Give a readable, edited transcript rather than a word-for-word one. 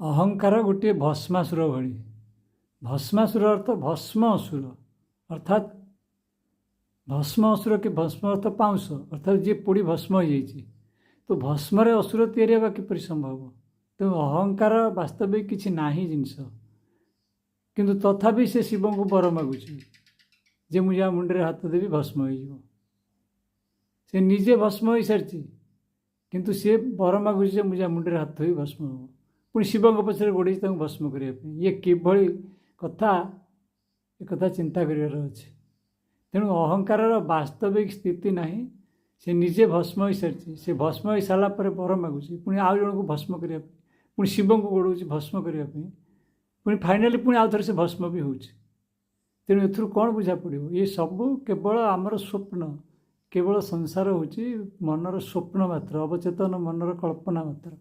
ଅହଙ୍କାର ଗୋଟିଏ ଭସ୍ମାସୁର ଭଳି। ଭସ୍ମାସୁର ଅର୍ଥ ଭସ୍ମ ଅସୁର, ଅର୍ଥାତ୍ ଭସ୍ମ ଅସୁର କି ଭସ୍ମ ଅର୍ଥ ପାଉଁଶ, ଅର୍ଥାତ୍ ଯିଏ ପୋଡ଼ି ଭସ୍ମ ହୋଇଯାଇଛି। ତ ଭସ୍ମରେ ଅସୁର ତିଆରି ହେବା କିପରି ସମ୍ଭବ? ତେଣୁ ଅହଙ୍କାର ବାସ୍ତବିକ କିଛି ନାହିଁ ଜିନିଷ, କିନ୍ତୁ ତଥାପି ସେ ଶିବଙ୍କୁ ବର ମାଗୁଛି ଯେ ମୁଁ ଯାହା ମୁଣ୍ଡରେ ହାତ ଦେବି ଭସ୍ମ ହୋଇଯିବ। ସେ ନିଜେ ଭସ୍ମ ହୋଇସାରିଛି, କିନ୍ତୁ ସିଏ ବର ମାଗୁଛି ଯେ ମୁଁ ଯାହା ମୁଣ୍ଡରେ ହାତ ଦେବି ଭସ୍ମ ହେବ। ପୁଣି ଶିବଙ୍କ ପଛରେ ଗୋଡ଼େଇଛି ତାଙ୍କୁ ଭସ୍ମ କରିବା ପାଇଁ। ଇଏ କିଭଳି କଥା, ଏକଥା ଚିନ୍ତା କରିବାର ଅଛି। ତେଣୁ ଅହଙ୍କାରର ବାସ୍ତବିକ ସ୍ଥିତି ନାହିଁ। ସେ ନିଜେ ଭସ୍ମ ହୋଇସାରିଛି। ସେ ଭସ୍ମ ହୋଇସାରିଲା ପରେ ବର ମାଗୁଛି, ପୁଣି ଆଉ ଜଣଙ୍କୁ ଭସ୍ମ କରିବା ପାଇଁ, ପୁଣି ଶିବଙ୍କୁ ଗୋଡ଼ଉଛି ଭସ୍ମ କରିବା ପାଇଁ, ପୁଣି ଫାଇନାଲି ପୁଣି ଆଉ ଥରେ ସେ ଭସ୍ମ ବି ହେଉଛି। ତେଣୁ ଏଥିରୁ କ'ଣ ବୁଝା ପଡ଼ିବ? ଏ ସବୁ କେବଳ ଆମର ସ୍ୱପ୍ନ, କେବଳ ସଂସାର ହେଉଛି ମନର ସ୍ୱପ୍ନ ମାତ୍ର, ଅବଚେତନ ମନର କଳ୍ପନା ମାତ୍ର।